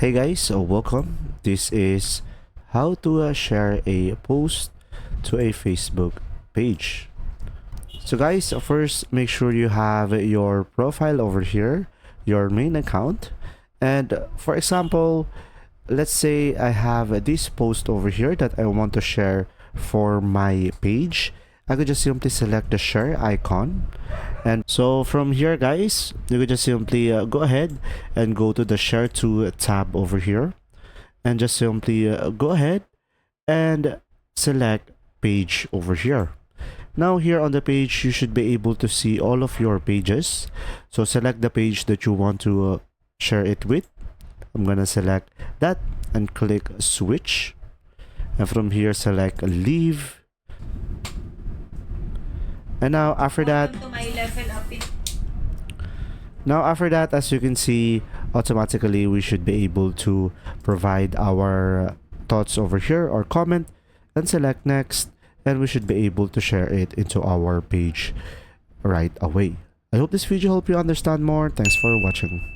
Hey guys, welcome. This is how to share a post to a Facebook page. So guys, first make sure you have your profile over here, your main account. And for example, let's say I have this post over here that I want to share for my page. I could just simply select the share icon. And so from here guys, you could just simply go ahead and go to the share to tab over here and just simply go ahead and select page over here. Now here on the page, you should be able to see all of your pages. So select the page that you want to share it with. I'm gonna select that and click switch. And from here, select leave. And now after that, as you can see, automatically we should be able to provide our thoughts over here or comment and select next, and we should be able to share it into our page right away. I hope this video helped you understand more. Thanks for watching.